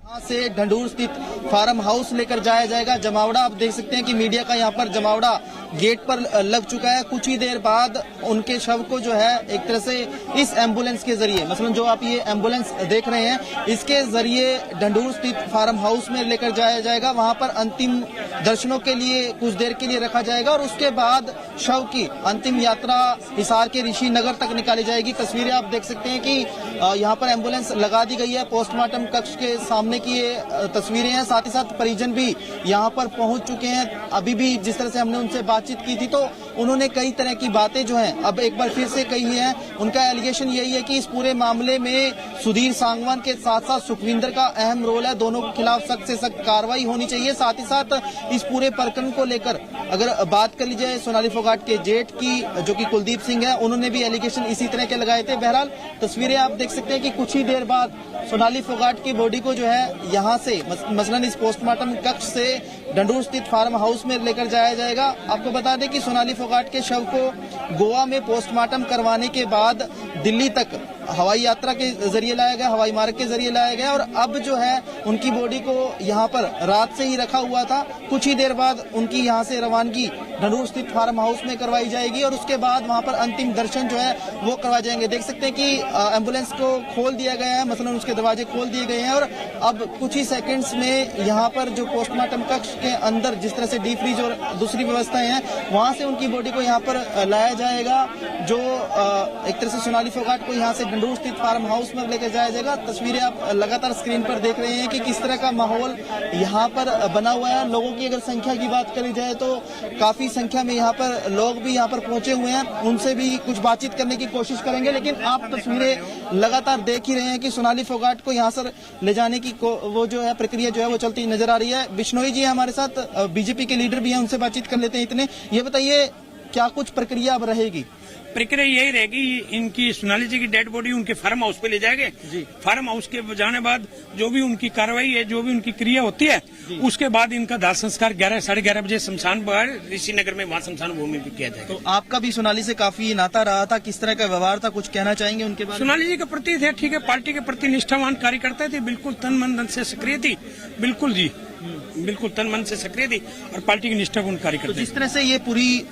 यहाँ से ढंढूर स्थित फार्म हाउस लेकर जाया जाएगा। जमावड़ा आप देख सकते हैं कि मीडिया का यहाँ पर जमावड़ा गेट पर लग चुका है। कुछ ही देर बाद उनके शव को जो है एक तरह से इस एम्बुलेंस के जरिए, मसलन जो आप ये एम्बुलेंस देख रहे हैं, इसके जरिए ढंढूर स्थित फार्म हाउस में लेकर जाया जाएगा। वहां पर अंतिम दर्शनों के लिए कुछ देर के लिए रखा जाएगा और उसके बाद शव की अंतिम यात्रा हिसार के ऋषि नगर तक निकाली जाएगी। तस्वीरें आप देख सकते हैं कि यहाँ पर एम्बुलेंस लगा दी गई है। पोस्टमार्टम कक्ष के सामने की ये तस्वीरें हैं। साथ ही साथ परिजन भी यहाँ पर पहुंच चुके हैं। अभी भी जिस तरह से हमने उनसे बातचीत की थी तो उन्होंने कई तरह की बातें जो हैं अब एक बार फिर से कही हैं। उनका एलिगेशन यही है कि इस पूरे मामले में सुधीर सांगवान के साथ साथ सुखविंदर का अहम रोल है। दोनों के खिलाफ सख्त से सख्त कार्रवाई होनी चाहिए। साथ ही साथ इस पूरे प्रकरण को लेकर अगर बात कर ली जाए सोनाली फोगाट के जेठ की, जो कि कुलदीप सिंह है, उन्होंने भी एलिगेशन इसी तरह के लगाए थे। बहरहाल तस्वीरें आप देख सकते हैं कि कुछ ही देर बाद सोनाली फोगाट की बॉडी को जो है यहाँ से मसलन इस पोस्टमार्टम कक्ष से ढंढूर स्थित फार्म हाउस में लेकर जाया जाएगा। आपको बता दें कि सोनाली फोगाट के शव को गोवा में पोस्टमार्टम करवाने के बाद दिल्ली तक हवाई यात्रा के जरिए लाया गया, हवाई मार्ग के जरिए लाया गया और अब जो है उनकी बॉडी को यहाँ पर रात से ही रखा हुआ था। कुछ ही देर बाद उनकी यहाँ से रवानगी ढंढूर स्थित फार्म हाउस में करवाई जाएगी और उसके बाद वहाँ पर अंतिम दर्शन जो है वो करवाए जाएंगे। देख सकते हैं कि एम्बुलेंस को खोल दिया गया है, मसलन उसके दरवाजे खोल दिए गए हैं और अब कुछ ही सेकंड्स में यहाँ पर जो पोस्टमार्टम कक्ष के अंदर जिस तरह से डीप फ्रीज और दूसरी व्यवस्थाएं हैं वहाँ से उनकी बॉडी को यहाँ पर लाया जाएगा। जो एक तरह से सोनाली फोगाट को यहाँ से ढंढूर स्थित फार्म हाउस में लेकर जाया जाएगा। तस्वीरें आप लगातार स्क्रीन पर देख रहे हैं कि किस तरह का माहौल यहाँ पर बना हुआ है। लोगों की अगर संख्या की बात करी जाए तो काफी संख्या में यहाँ पर लोग भी यहाँ पर पहुंचे हुए हैं। उनसे भी कुछ बातचीत करने की कोशिश करेंगे, लेकिन आप तस्वीरें लगातार देख ही रहे हैं कि सोनाली फोगाट को यहाँ से ले जाने की वो जो है प्रक्रिया जो है वो चलती नजर आ रही है। बिश्नोई जी हमारे साथ, बीजेपी के लीडर भी हैं, उनसे बातचीत कर लेते हैं। इतने ये बताइए क्या कुछ प्रक्रिया अब रहेगी? प्रक्रिया यही रहेगी, इनकी सोनाली जी की डेड बॉडी उनके फार्म हाउस पे ले जाएंगे। फार्म हाउस के जाने बाद जो भी उनकी कार्रवाई है, जो भी उनकी क्रिया होती है, उसके बाद इनका दाह संस्कार 11 साढ़े 11 बजे शमशान बाहर ऋषि नगर में वहाँ शमशान भूमि पे किया जाएगा। तो आपका भी सोनाली से काफी नाता रहा था, किस तरह का व्यवहार था, कुछ कहना चाहेंगे उनके बारे में? सोनाली जी के प्रति थे, ठीक है, पार्टी के प्रति निष्ठावान कार्यकर्ता थे, बिल्कुल तन मन धन से सक्रिय थी, बिल्कुल जी, बिल्कुल तन मन से सक्रिय थी और पार्टी की निष्ठावान कार्यकर्ता। जिस तरह से ये पूरी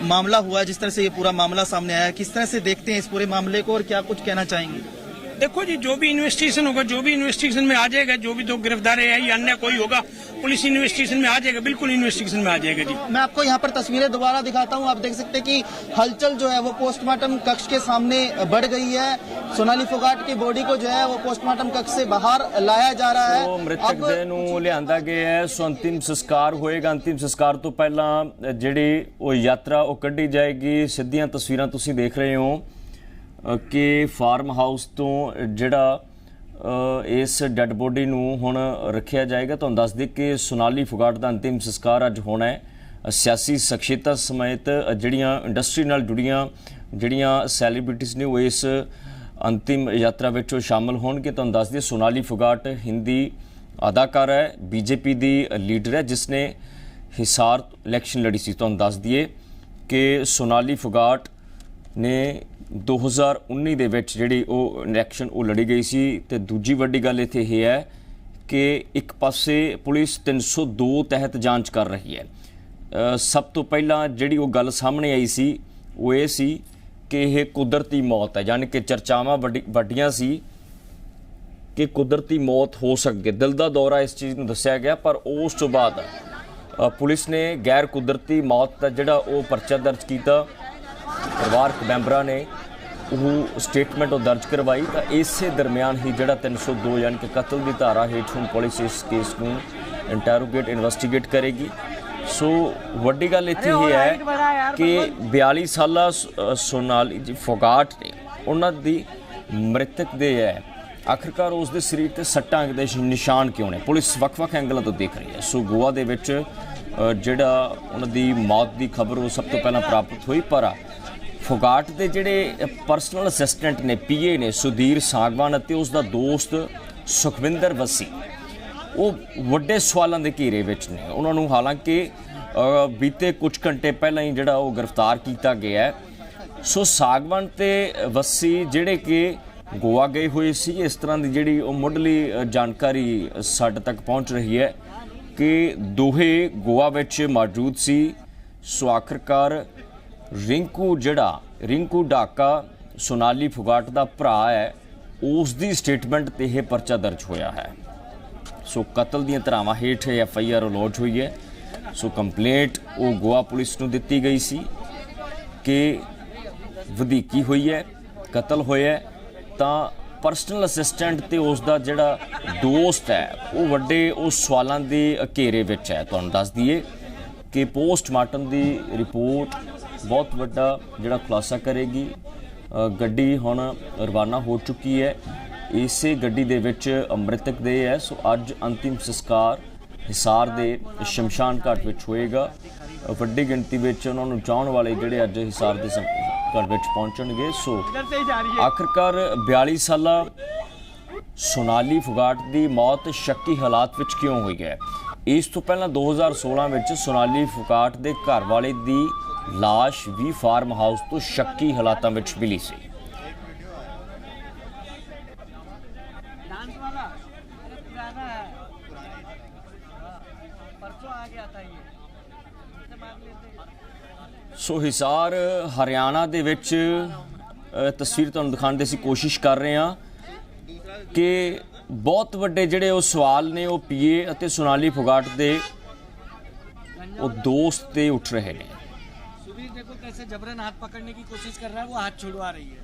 मामला हुआ, जिस तरह से ये पूरा मामला सामने आया, किस तरह से देखते हैं इस पूरे मामले को और क्या कुछ कहना चाहेंगे? देखो जी, जो भी इन्वेस्टिगेशन होगा, जो भी इन्वेस्टिगेशन में आ जाएगा, जो भी तो गिरफ्तार है या अन्य कोई होगा, पुलिस इन्वेस्टिगेशन में आ जाएगा, बिल्कुल इन्वेस्टिगेशन में आ जाएगा जी। मैं आपको यहाँ पर तस्वीरें दोबारा दिखाता हूँ। आप देख सकते हैं कि हलचल जो है वो पोस्टमार्टम कक्ष के सामने बढ़ गई है। सोनाली फोगाट की बॉडी को जो है वो पोस्टमार्टम कक्ष से बाहर लाया जा रहा है। मृतक देह ਨੂੰ ਲਿਆਂਦਾ ਗਿਆ ਹੈ। ਸੋ ਅੰਤਿਮ ਸੰਸਕਾਰ ਹੋਏਗਾ। ਅੰਤਿਮ ਸੰਸਕਾਰ ਤੋਂ ਪਹਿਲਾਂ ਜਿਹੜੀ ਉਹ ਯਾਤਰਾ ਉਹ ਕੱਢੀ ਜਾਏਗੀ। ਸਿੱਧੀਆਂ ਤਸਵੀਰਾਂ ਤੁਸੀਂ ਦੇਖ ਰਹੇ ਹੋ ਕਿ ਫਾਰਮ ਹਾਊਸ ਤੋਂ ਜਿਹੜਾ ਇਸ ਡੈਡ ਬੋਡੀ ਨੂੰ ਹੁਣ ਰੱਖਿਆ ਜਾਏਗਾ। ਤੁਹਾਨੂੰ ਦੱਸ ਦੇ ਕਿ ਸੋਨਾਲੀ ਫੋਗਾਟ ਦਾ ਅੰਤਿਮ ਸੰਸਕਾਰ ਅੱਜ ਹੋਣਾ ਹੈ। ਸਿਆਸੀ ਸ਼ਖਸੀਅਤਾਂ ਸਮੇਤ ਜਿਹੜੀਆਂ ਇੰਡਸਟਰੀ ਨਾਲ ਜੁੜੀਆਂ ਜਿਹੜੀਆਂ ਸੈਲੀਬ੍ਰਿਟੀਜ਼ ਨੇ ਉਹ ਇਸ ਅੰਤਿਮ ਯਾਤਰਾ ਵਿੱਚ ਸ਼ਾਮਲ ਹੋਣਗੇ। ਤੁਹਾਨੂੰ ਦੱਸ ਦਈਏ ਸੋਨਾਲੀ ਫੋਗਾਟ ਹਿੰਦੀ ਅਦਾਕਾਰਾ ਹੈ, बीजेपी ਦੀ ਲੀਡਰ ਹੈ, ਜਿਸ ਨੇ ਹਿਸਾਰ ਇਲੈਕਸ਼ਨ ਲੜੀ ਸੀ। ਤੁਹਾਨੂੰ ਦੱਸ ਦਈਏ ਕਿ ਸੋਨਾਲੀ ਫੋਗਾਟ ਨੇ 2019 ਦੇ ਵਿੱਚ ਜਿਹੜੀ ਉਹ ਇਲੈਕਸ਼ਨ ਉਹ ਲੜੀ ਗਈ ਸੀ। ਤੇ ਦੂਜੀ ਵੱਡੀ ਗੱਲ ਇੱਥੇ ਇਹ ਹੈ ਕਿ ਇੱਕ ਪਾਸੇ ਪੁਲਿਸ 302 ਤਹਿਤ ਜਾਂਚ ਕਰ ਰਹੀ ਹੈ। ਸਭ ਤੋਂ ਪਹਿਲਾਂ ਜਿਹੜੀ ਉਹ ਗੱਲ ਸਾਹਮਣੇ ਆਈ ਸੀ ਉਹ ਇਹ ਸੀ ਕਿ ਇਹ ਕੁਦਰਤੀ ਮੌਤ ਹੈ, ਯਾਨੀ ਕਿ ਚਰਚਾਵਾਂ ਵੱਡੀਆਂ ਸੀ ਕਿ ਕੁਦਰਤੀ ਮੌਤ ਹੋ ਸਕਦੀ ਹੈ। ਦਿਲ ਦਾ ਦੌਰਾ ਇਸ ਚੀਜ਼ ਨੂੰ ਦੱਸਿਆ ਗਿਆ, ਪਰ ਉਸ ਤੋਂ ਬਾਅਦ ਪੁਲਿਸ ਨੇ ਗੈਰ ਕੁਦਰਤੀ ਮੌਤ ਦਾ ਜਿਹੜਾ ਉਹ ਪਰਚਾ ਦਰਜ ਕੀਤਾ। ਪਰਿਵਾਰਕ ਮੈਂਬਰਾਂ ਨੇ ਉਹ ਸਟੇਟਮੈਂਟ ਉਹ ਦਰਜ ਕਰਵਾਈ। ਤਾਂ ਇਸੇ ਦਰਮਿਆਨ ਹੀ ਜਿਹੜਾ 302 ਯਾਨੀ ਕਿ ਕਤਲ ਦੀ ਧਾਰਾ ਹੇਠ ਹੁਣ ਪੁਲਿਸ ਇਸ ਕੇਸ ਨੂੰ ਇੰਟਰੋਗੇਟ ਇਨਵੈਸਟੀਗੇਟ ਕਰੇਗੀ। ਸੋ ਵੱਡੀ ਗੱਲ ਇੱਥੇ ਇਹ ਹੈ ਕਿ 42 ਸਾਲਾ ਸੋਨਾਲੀ ਜੀ ਫੋਗਾਟ ਨੇ ਉਹਨਾਂ ਦੀ ਮ੍ਰਿਤਕ ਦੇ ਹੈ ਆਖਿਰਕਾਰ ਉਸ ਦੇ ਸਰੀਰ ਤੇ ਸੱਟਾਂ ਦੇ ਨਿਸ਼ਾਨ ਕਿਉਂ ਨੇ? ਪੁਲਿਸ ਵੱਖ-ਵੱਖ ਐਂਗਲਾਂ ਤੋਂ ਦੇਖ ਰਹੀ ਹੈ। ਸੋ ਗੋਆ ਦੇ ਵਿੱਚ ਜਿਹੜਾ ਉਹਨਾਂ ਦੀ ਮੌਤ ਦੀ ਖਬਰ ਉਹ ਸਭ ਤੋਂ ਪਹਿਲਾਂ ਪ੍ਰਾਪਤ ਹੋਈ, ਪਰ ਫੋਗਾਟ ਦੇ ਜਿਹੜੇ ਪਰਸਨਲ ਅਸਿਸਟੈਂਟ ਨੇ, ਪੀਏ ਨੇ ਸੁਧੀਰ ਸਾਂਗਵਾਨ ਅਤੇ ਉਸ ਦਾ ਦੋਸਤ ਸੁਖਵਿੰਦਰ ਵਸੀ, ਉਹ ਵੱਡੇ ਸਵਾਲਾਂ ਦੇ ਘੇਰੇ ਵਿੱਚ ਨੇ। ਉਹਨਾਂ ਨੂੰ ਹਾਲਾਂਕਿ ਬੀਤੇ ਕੁਝ ਘੰਟੇ ਪਹਿਲਾਂ ਹੀ ਜਿਹੜਾ ਉਹ ਗ੍ਰਿਫਤਾਰ ਕੀਤਾ ਗਿਆ ਹੈ। ਸੋ ਸਾਂਗਵਾਨ ਤੇ ਵਸੀ ਜਿਹੜੇ ਕਿ ਗੋਆ ਗਏ ਹੋਏ ਸੀ। ਇਸ ਤਰ੍ਹਾਂ ਦੀ ਜਿਹੜੀ ਉਹ ਮੁੱਢਲੀ ਜਾਣਕਾਰੀ ਸਾਡੇ ਤੱਕ ਪਹੁੰਚ ਰਹੀ ਹੈ ਕਿ ਦੋਹੇ ਗੋਆ ਵਿੱਚ ਮੌਜੂਦ ਸੀ। ਸੋ ਆਖਰਕਾਰ ਰਿੰਕੂ ਡਾਕਾ ਸੋਨਾਲੀ ਫੋਗਾਟ ਦਾ ਭਰਾ ਹੈ, ਉਸ ਦੀ ਸਟੇਟਮੈਂਟ ਤੇ ਇਹ ਪਰਚਾ ਦਰਜ ਹੋਇਆ ਹੈ। ਸੋ ਕਤਲ ਦੀਆਂ ਧਾਰਾਵਾਂ ਹੇਠ FIR ਲੌਂਚ ਹੋਈ ਹੈ। ਸੋ ਕੰਪਲੇਂਟ ਉਹ ਗੋਆ ਪੁਲਿਸ ਨੂੰ ਦਿੱਤੀ ਗਈ ਸੀ ਕਿ ਵਧੀਕੀ ਹੋਈ ਹੈ, ਕਤਲ ਹੋਇਆ ਹੈ, ਤਾਂ ਪਰਸਨਲ ਅਸਿਸਟੈਂਟ ਤੇ ਉਸ ਦਾ ਜਿਹੜਾ ਦੋਸਤ ਹੈ ਉਹ ਵੱਡੇ ਉਸ ਸਵਾਲਾਂ ਦੇ ਘੇਰੇ ਵਿੱਚ ਹੈ। ਤੁਹਾਨੂੰ ਦੱਸ ਦਈਏ ਕਿ ਪੋਸਟਮਾਰਟਮ ਦੀ ਰਿਪੋਰਟ ਬਹੁਤ ਵੱਡਾ ਜਿਹੜਾ ਖੁਲਾਸਾ ਕਰੇਗੀ। ਗੱਡੀ ਹੁਣ ਰਵਾਨਾ ਹੋ ਚੁੱਕੀ ਹੈ, ਇਸੇ ਗੱਡੀ ਦੇ ਵਿੱਚ ਅੰਮ੍ਰਿਤਕ ਦੇ ਹੈ। ਸੋ ਅੱਜ ਅੰਤਿਮ ਸੰਸਕਾਰ ਹਿਸਾਰ ਦੇ ਸ਼ਮਸ਼ਾਨ ਘਾਟ ਵਿੱਚ ਹੋਏਗਾ। ਵੱਡੀ ਗਿਣਤੀ ਵਿੱਚ ਉਹਨਾਂ ਨੂੰ ਚਾਹਣ ਵਾਲੇ ਜਿਹੜੇ ਅੱਜ ਹਿਸਾਰ ਦੇ ਘਰ ਵਿੱਚ ਪਹੁੰਚਣਗੇ। ਸੋ ਆਖਰਕਾਰ 42 ਸਾਲਾ ਸੋਨਾਲੀ ਫੋਗਾਟ ਦੀ ਮੌਤ ਸ਼ੱਕੀ ਹਾਲਾਤ ਵਿੱਚ ਕਿਉਂ ਹੋਈ ਹੈ? ਇਸ ਤੋਂ ਪਹਿਲਾਂ 2016 ਵਿੱਚ ਸੋਨਾਲੀ ਫੋਗਾਟ ਦੇ ਘਰ ਵਾਲੇ ਦੀ ਲਾਸ਼ ਵੀ ਫਾਰਮ ਹਾਊਸ ਤੋਂ ਸ਼ੱਕੀ ਹਾਲਾਤਾਂ ਵਿੱਚ ਮਿਲੀ ਸੀ। ਸੋ ਹਿਸਾਰ ਹਰਿਆਣਾ ਦੇ ਵਿੱਚ ਤਸਵੀਰ ਤੁਹਾਨੂੰ ਦਿਖਾਉਣ ਦੀ ਅਸੀਂ ਕੋਸ਼ਿਸ਼ ਕਰ ਰਹੇ ਹਾਂ ਕਿ ਬਹੁਤ ਵੱਡੇ ਜਿਹੜੇ ਉਹ ਸਵਾਲ ਨੇ ਉਹ ਪੀਏ ਅਤੇ ਸੋਨਾਲੀ ਫੋਗਾਟ ਦੇ ਉਹ ਦੋਸਤ ਤੇ ਉੱਠ ਰਹੇ ਨੇ। सुबीर देखो कैसे जबरन हाथ पकड़ने की कोशिश कर रहा है, वो हाथ छुड़वा रही है।